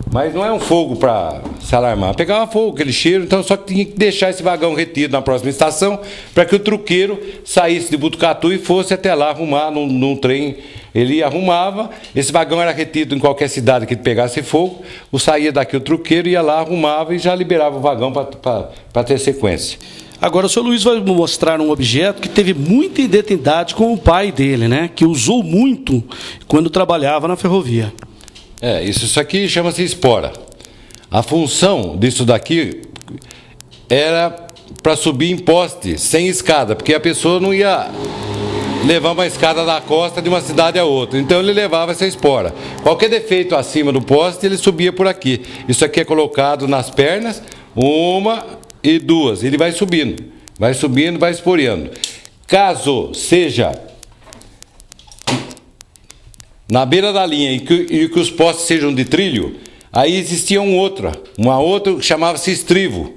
Mas não é um fogo para se alarmar. Pegava fogo, aquele cheiro, então só tinha que deixar esse vagão retido na próxima estação para que o truqueiro saísse de Botucatu e fosse até lá arrumar num trem. Ele arrumava, esse vagão era retido em qualquer cidade que pegasse fogo, saía daqui o truqueiro, ia lá, arrumava e já liberava o vagão para ter sequência. Agora o senhor Luiz vai mostrar um objeto que teve muita identidade com o pai dele, né? Que usou muito quando trabalhava na ferrovia. Isso aqui chama-se espora. A função disso daqui era para subir em poste sem escada, porque a pessoa não ia levar uma escada da costa de uma cidade a outra. Então ele levava essa espora. Qualquer defeito acima do poste, ele subia por aqui. Isso aqui é colocado nas pernas, uma e duas. Ele vai subindo, vai esporeando. Caso seja na beira da linha e que os postes sejam de trilho, aí existia uma outra que chamava-se estrivo,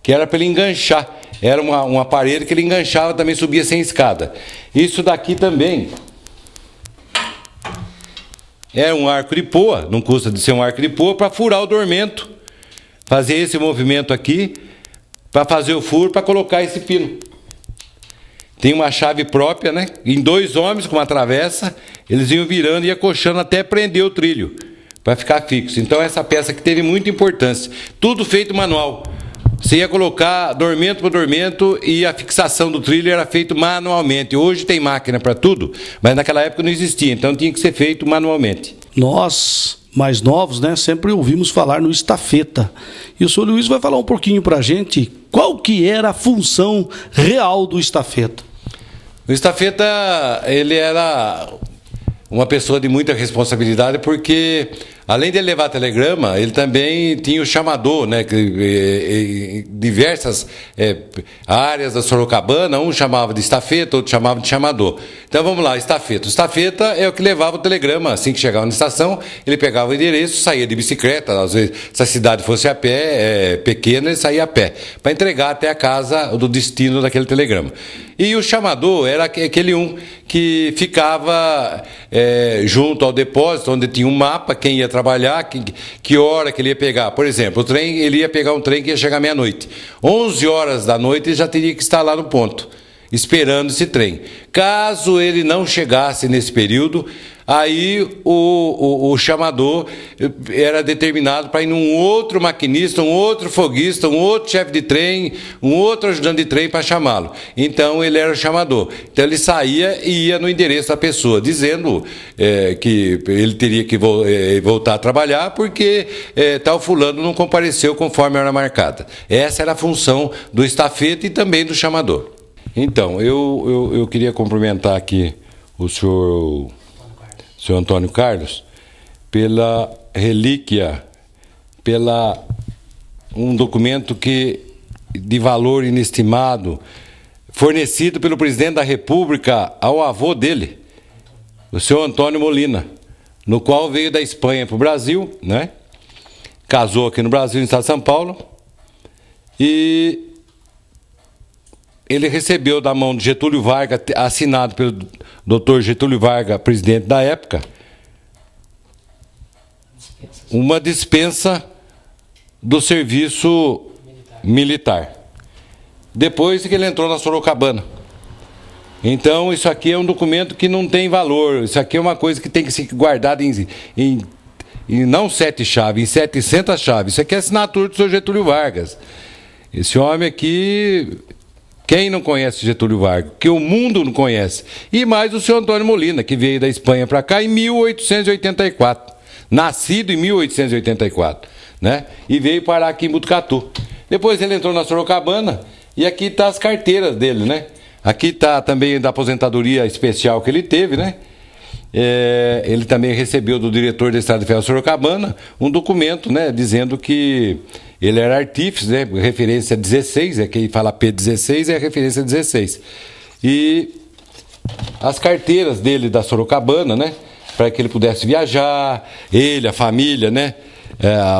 que era para ele enganchar. Era um aparelho que ele enganchava, também subia sem escada. Isso daqui também é um arco de poa, não custa de ser um arco de poa, para furar o dormento. Fazer esse movimento aqui, para fazer o furo, para colocar esse pino. Tem uma chave própria, né? Em 2 homens com uma travessa, eles iam virando e acochando até prender o trilho, para ficar fixo. Então essa peça que teve muita importância. Tudo feito manual. Você ia colocar dormento por dormento e a fixação do trilho era feito manualmente. Hoje tem máquina para tudo, mas naquela época não existia, então tinha que ser feito manualmente. Nós, mais novos, né, sempre ouvimos falar no estafeta. E o senhor Luiz vai falar um pouquinho para a gente qual que era a função real do estafeta? O estafeta, ele era uma pessoa de muita responsabilidade, porque além de ele levar telegrama, ele também tinha o chamador, né? Diversas áreas da Sorocabana, um chamava de estafeta, outro chamava de chamador. Então vamos lá, estafeta. O estafeta é o que levava o telegrama. Assim que chegava na estação, ele pegava o endereço, saía de bicicleta, às vezes, se a cidade fosse a pé, pequena, ele saía a pé, para entregar até a casa do destino daquele telegrama. E o chamador era aquele que ficava junto ao depósito, onde tinha um mapa, quem ia trabalhar, que hora que ele ia pegar. Por exemplo, o trem, ele ia pegar um trem que ia chegar meia-noite. 11 horas da noite ele já teria que estar lá no ponto, esperando esse trem. Caso ele não chegasse nesse período, aí o chamador era determinado para ir num outro maquinista, um outro foguista, um outro chefe de trem, um outro ajudante de trem para chamá-lo. Então ele era o chamador. Então ele saía e ia no endereço da pessoa, dizendo que ele teria que voltar a trabalhar porque tal fulano não compareceu conforme a hora marcada. Essa era a função do estafeta e também do chamador. Então, eu queria cumprimentar aqui o senhor Antônio Carlos pela relíquia, pela um documento de valor inestimado, fornecido pelo presidente da República ao avô dele, o senhor Antônio Molina, no qual veio da Espanha para o Brasil, né? Casou aqui no Brasil, no estado de São Paulo, e ele recebeu da mão de Getúlio Vargas, assinado pelo Dr. Getúlio Vargas, presidente da época, uma dispensa do serviço militar. Depois que ele entrou na Sorocabana. Então, isso aqui é um documento que não tem valor. Isso aqui é uma coisa que tem que ser guardada em não 7 chaves, em 700 chaves. Isso aqui é a assinatura do Sr. Getúlio Vargas. Esse homem aqui... Quem não conhece Getúlio Vargas? Que o mundo não conhece. E mais o senhor Antônio Molina, que veio da Espanha para cá em 1884. Nascido em 1884. Né? E veio parar aqui em Botucatu. Depois ele entrou na Sorocabana e aqui está as carteiras dele, né? Aqui está também da aposentadoria especial que ele teve, né? Ele também recebeu do diretor da Estrada de Ferro Sorocabana um documento, né? Dizendo que ele era artífice, né? Referência 16, quem fala P16 é a referência 16. E as carteiras dele da Sorocabana, né? Para que ele pudesse viajar, ele, a família, né?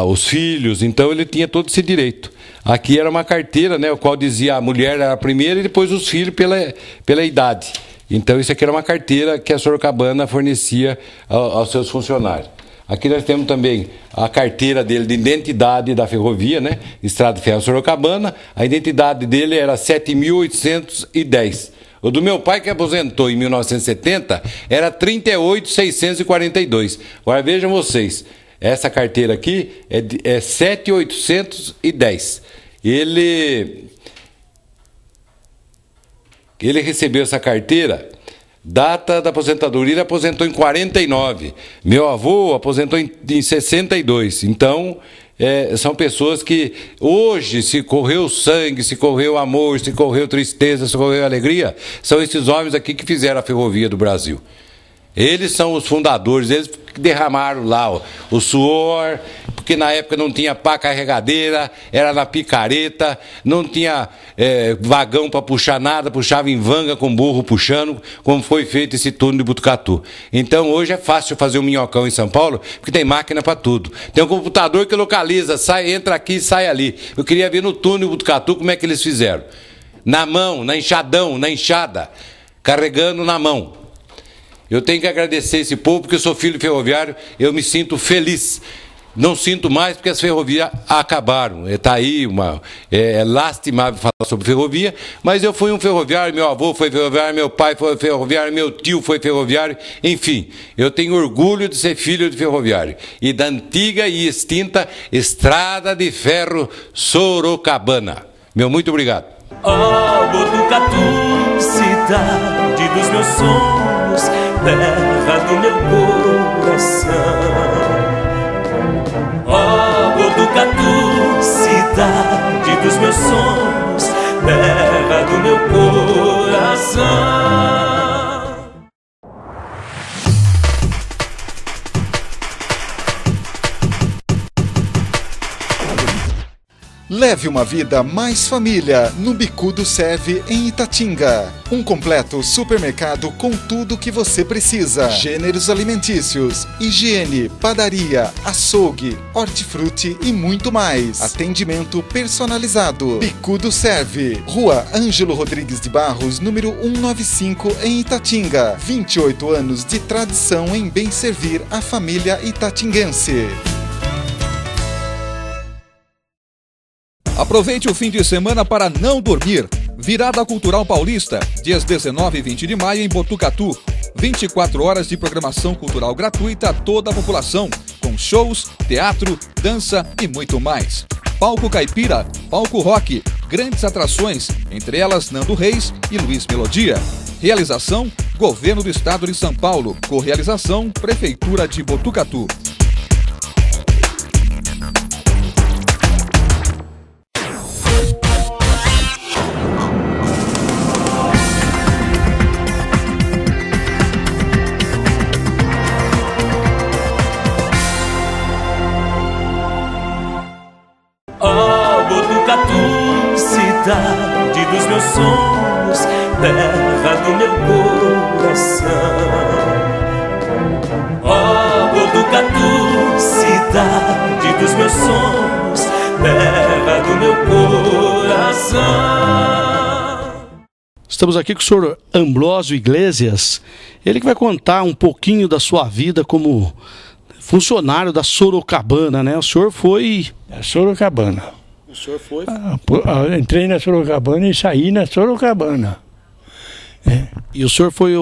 Os filhos, então ele tinha todo esse direito. Aqui era uma carteira, né? O qual dizia a mulher era a primeira e depois os filhos pela idade. Então isso aqui era uma carteira que a Sorocabana fornecia aos seus funcionários. Aqui nós temos também a carteira dele de identidade da ferrovia, né? Estrada de Ferro Sorocabana. A identidade dele era 7.810. O do meu pai, que aposentou em 1970, era 38.642. Agora vejam vocês, essa carteira aqui é 7.810. Ele recebeu essa carteira, data da aposentadoria, ele aposentou em 49. Meu avô aposentou em 62. Então, são pessoas que hoje, se correu sangue, se correu amor, se correu tristeza, se correu alegria, são esses homens aqui que fizeram a ferrovia do Brasil. Eles são os fundadores, eles que derramaram lá o suor, porque na época não tinha pá carregadeira, era na picareta, não tinha vagão para puxar nada, puxava em vanga com burro puxando, como foi feito esse túnel de Botucatu. Então hoje é fácil fazer um minhocão em São Paulo, porque tem máquina para tudo. Tem um computador que localiza, entra aqui e sai ali. Eu queria ver no túnel de Botucatu como é que eles fizeram. Na mão, na enxada, carregando na mão. Eu tenho que agradecer esse povo, porque eu sou filho de ferroviário, eu me sinto feliz. Não sinto mais porque as ferrovias acabaram. Está aí é lastimável falar sobre ferrovia, mas eu fui um ferroviário, meu avô foi ferroviário, meu pai foi ferroviário, meu tio foi ferroviário, enfim, eu tenho orgulho de ser filho de ferroviário e da antiga e extinta Estrada de Ferro Sorocabana. Meu muito obrigado. Oh, Botucatu, cidade dos meus sonhos, terra do meu coração. Oh, Botucatu, cidade dos meus sonhos, Leve uma vida mais família no Bicudo Serve em Itatinga. Um completo supermercado com tudo que você precisa. Gêneros alimentícios, higiene, padaria, açougue, hortifruti e muito mais. Atendimento personalizado. Bicudo Serve. Rua Ângelo Rodrigues de Barros, número 195 em Itatinga. 28 anos de tradição em bem servir a família itatinguense. Aproveite o fim de semana para não dormir. Virada Cultural Paulista, dias 19 e 20 de maio em Botucatu. 24 horas de programação cultural gratuita a toda a população, com shows, teatro, dança e muito mais. Palco Caipira, palco rock, grandes atrações, entre elas Nando Reis e Luiz Melodia. Realização, Governo do Estado de São Paulo. Correalização, Prefeitura de Botucatu. Botucatu, cidade dos meus sonhos, terra do meu coração. Botucatu, cidade dos meus sonhos, terra do meu coração. Estamos aqui com o senhor Ambrósio Iglesias, ele que vai contar um pouquinho da sua vida como funcionário da Sorocabana, né? O senhor foi... Sorocabana. O senhor foi? Entrei na Sorocabana e saí na Sorocabana. E o senhor foi...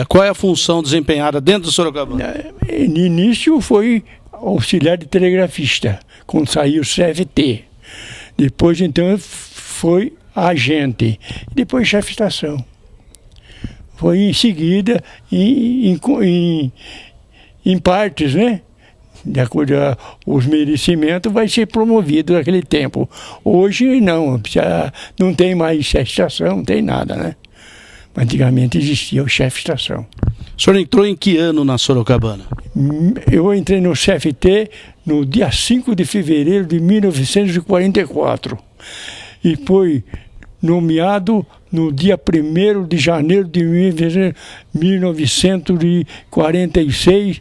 qual é a função desempenhada dentro da Sorocabana? No início foi auxiliar de telegrafista, quando saiu o CFT. Depois, então, foi agente. Depois, chefe de estação. Foi em seguida, em partes, né? De acordo com os merecimentos, vai ser promovido naquele tempo. Hoje não, não tem mais chefe de estação, não tem nada, né? Antigamente existia o chefe de estação. O senhor entrou em que ano na Sorocabana? Eu entrei no CFT no dia 5 de fevereiro de 1944 e foi nomeado no dia 1º de janeiro de 1946,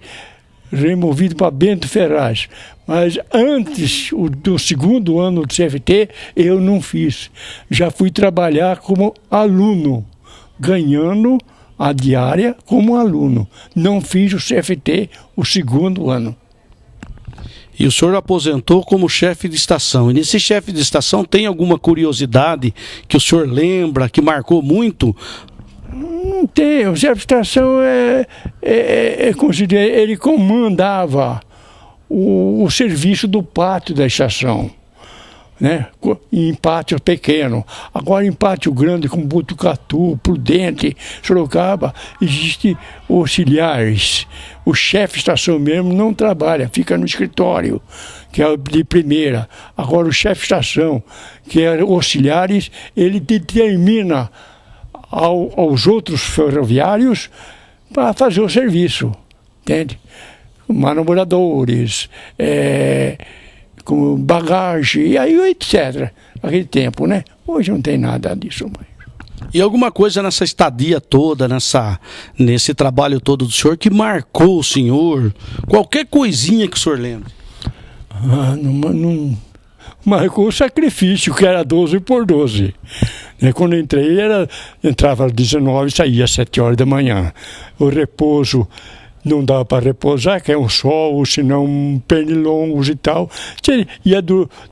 removido para Bento Ferraz. Mas antes do segundo ano do CFT, eu não fiz. Já fui trabalhar como aluno, ganhando a diária como aluno. Não fiz o CFT o segundo ano. E o senhor aposentou como chefe de estação. E nesse chefe de estação tem alguma curiosidade que o senhor lembra, que marcou muito? Não tem. O chefe de estação ele comandava o serviço do pátio da estação, né? Em pátio pequeno. Agora em pátio grande, como Botucatu, Prudente, Sorocaba, existem auxiliares. O chefe de estação mesmo não trabalha, fica no escritório, que é de primeira. Agora o chefe de estação, que é auxiliares, ele determina aos outros ferroviários para fazer o serviço, entende? Manobradores, com bagagem, e aí etc. Aquele tempo, né? Hoje não tem nada disso mais. E alguma coisa nessa estadia toda, nesse trabalho todo do senhor, que marcou o senhor? Qualquer coisinha que o senhor lembre? Não marcou o sacrifício, que era 12 por 12. Quando eu entrei, entrava às 19 e saía às 7 horas da manhã. O repouso não dava para repousar, que é um sol, senão pernilongos e tal. Ia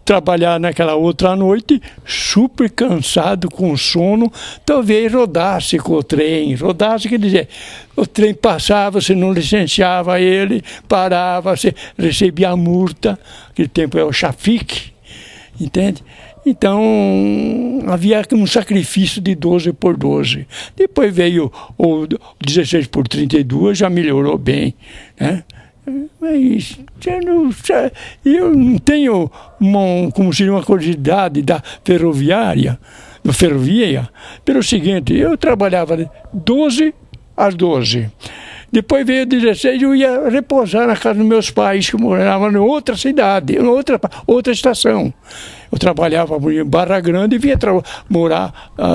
trabalhar naquela outra noite, super cansado, com sono, talvez rodasse com o trem. Rodasse, quer dizer, o trem passava, você não licenciava ele, parava, você recebia a multa. Aquele tempo é o chafique, entende? Então, havia um sacrifício de 12 por 12. Depois veio o 16 por 32, já melhorou bem, né? Mas eu não tenho como seria uma curiosidade da ferrovia, pelo seguinte, eu trabalhava 12 às 12. Depois veio 16 eu ia repousar na casa dos meus pais, que moravam em outra cidade, em outra estação. Eu trabalhava em Barra Grande e vinha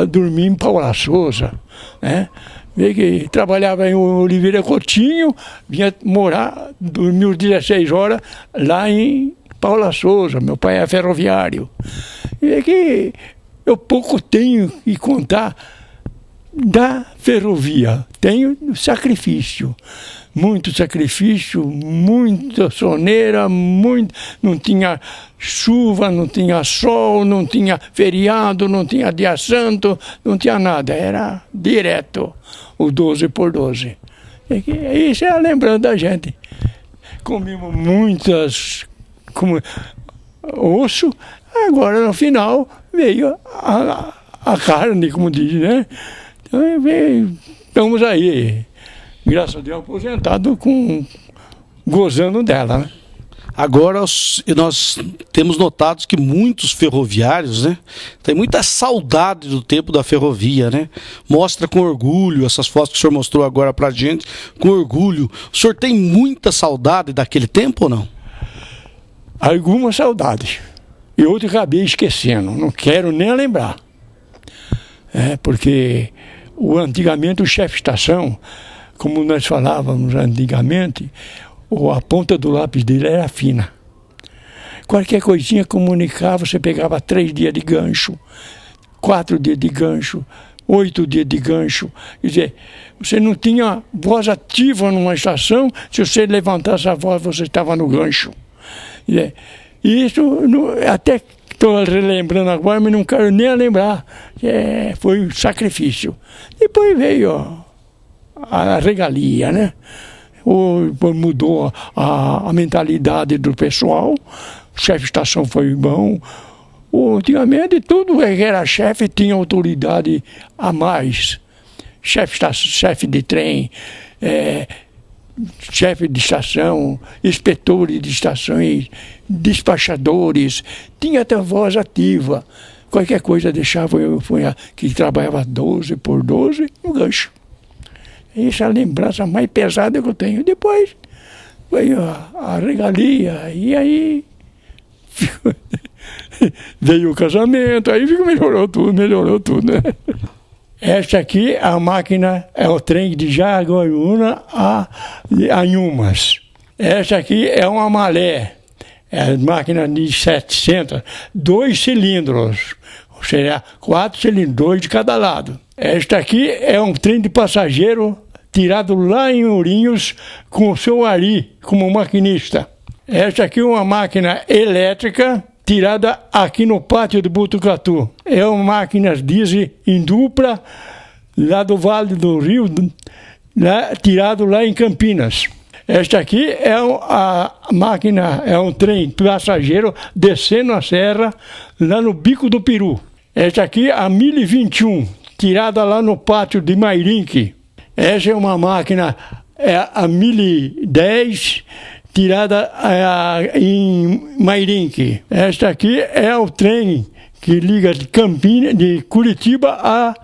dormir em Paula Souza, né? Trabalhava em Oliveira Coutinho, vinha morar, dormia 16 horas lá em Paula Souza. Meu pai é ferroviário. E que eu pouco tenho que contar da ferrovia. Tenho sacrifício, muito sacrifício, muita soneira, não tinha chuva, não tinha sol, não tinha feriado, não tinha dia santo, não tinha nada, era direto o 12 por 12. Isso é lembrando da gente. Comemos muitas osso, agora no final veio a carne, como diz, né? Então estamos aí, graças a Deus, aposentado, gozando dela, né? Agora nós temos notado que muitos ferroviários, né, tem muita saudade do tempo da ferrovia, né? Mostra com orgulho essas fotos que o senhor mostrou agora pra gente, com orgulho. O senhor tem muita saudade daquele tempo ou não? Algumas saudades. E outras acabei esquecendo, não quero nem lembrar. Porque antigamente o chefe de estação, como nós falávamos antigamente, a ponta do lápis dele era fina. Qualquer coisinha comunicava, você pegava 3 dias de gancho, 4 dias de gancho, 8 dias de gancho. Quer dizer, você não tinha voz ativa numa estação, se você levantasse a voz, você estava no gancho. Quer dizer, isso, até estou relembrando agora, mas não quero nem lembrar. Foi um sacrifício. Depois veio a regalia, né? Mudou a mentalidade do pessoal, o chefe de estação foi bom. Antigamente, tudo que era chefe tinha autoridade a mais. Chefe de trem, chefe de estação, inspetores de estações, despachadores, tinha até voz ativa. Qualquer coisa deixava eu que trabalhava 12 por 12 no gancho. Essa é a lembrança mais pesada que eu tenho. Depois veio a regalia, e aí veio o casamento, aí melhorou tudo, né? Esta aqui, a máquina, é o trem de Jaguariúna a Anhumas. Esta aqui é uma malé, é a máquina de 700, 2 cilindros, ou seja, 4 cilindros, 2 de cada lado. Esta aqui é um trem de passageiro tirado lá em Ourinhos com o seu Ari como maquinista. Esta aqui é uma máquina elétrica tirada aqui no pátio de Botucatu. É uma máquina diesel em dupla, lá do Vale do Rio, tirado lá em Campinas. Esta aqui é a máquina, é um trem passageiro descendo a serra, lá no Bico do Peru. Esta aqui é a 1021, tirada lá no pátio de Mairinque. Essa é uma máquina, a 1010, tirada em Mairinque. Esta aqui é o trem que liga de Curitiba a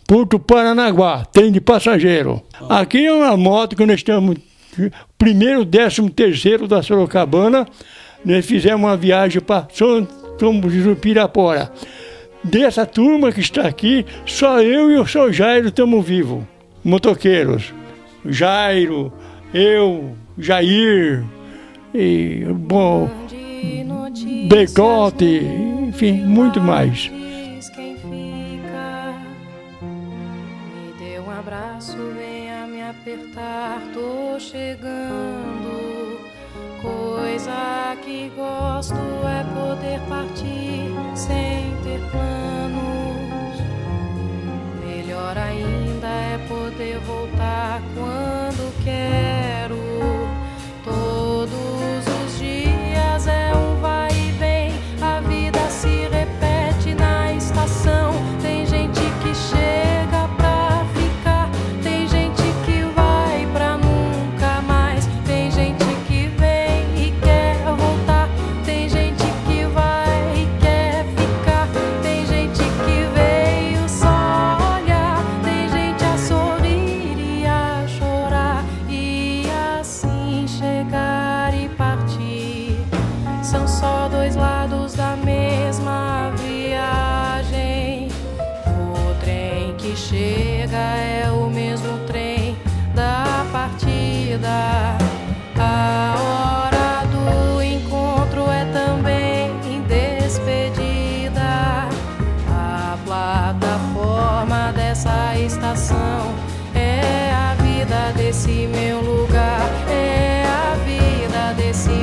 Porto Paranaguá, trem de passageiro. Aqui é uma moto que nós estamos, primeiro, 13º da Sorocabana, nós fizemos uma viagem para São Jesus Pirapora. Dessa turma que está aqui, só eu e o seu Jairo estamos vivos. Motoqueiros, Jairo, eu, Jair, e, bom, Becote, enfim, muito mais. Me dê um abraço, venha me apertar, tô chegando. Coisa que gosto é poder partir sem ter planos. Melhor ainda é poder voltar quando quero. Todos os dias é um vai e vem, a vida se repete na estação. Tem gente que chega pra ficar, tem gente que vai pra nunca mais. Tem gente que vem e quer voltar, tem gente que vai e quer ficar. Tem gente que veio só olhar, tem gente a sorrir e a chorar. E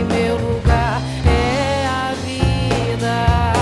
meu lugar é a vida.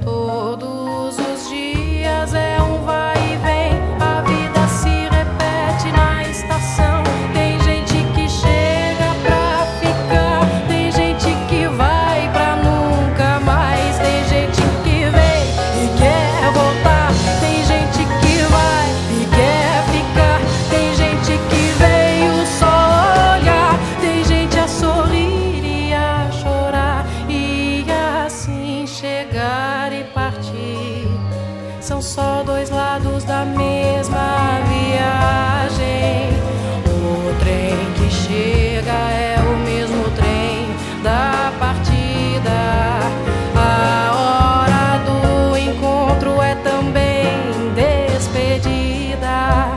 Todos os dias é um vai e vem, a vida se repete na estação. Tem gente que chega pra ficar, tem gente que vai pra nunca mais. Tem gente que vem e quer voltar, tem gente que vai e quer ficar. Tem gente que veio só olhar, tem gente a sorrir e a chorar, e assim chegar e partir. São só dois lados da mesma viagem. O trem que chega é o mesmo trem da partida. A hora do encontro é também despedida.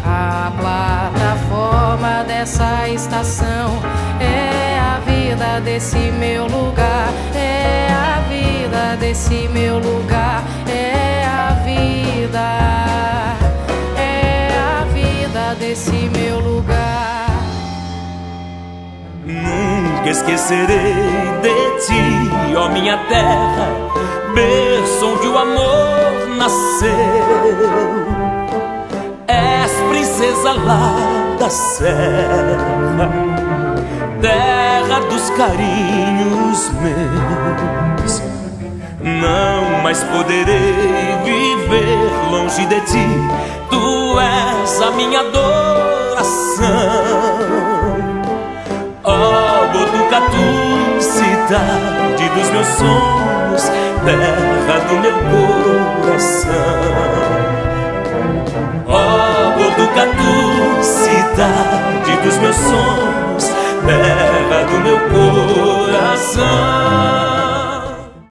A plataforma dessa estação é a vida desse meu lugar. É a vida desse meu lugar. É a vida. É a vida desse meu lugar. Nunca esquecerei de ti, ó minha terra, berço onde o amor nasceu. És princesa lá da serra, terra dos carinhos meus. Não mais poderei viver longe de ti, tu és a minha adoração. Ó Botucatu, cidade dos meus sonhos, terra do meu coração. Ó Botucatu, cidade dos meus sonhos, terra do meu coração.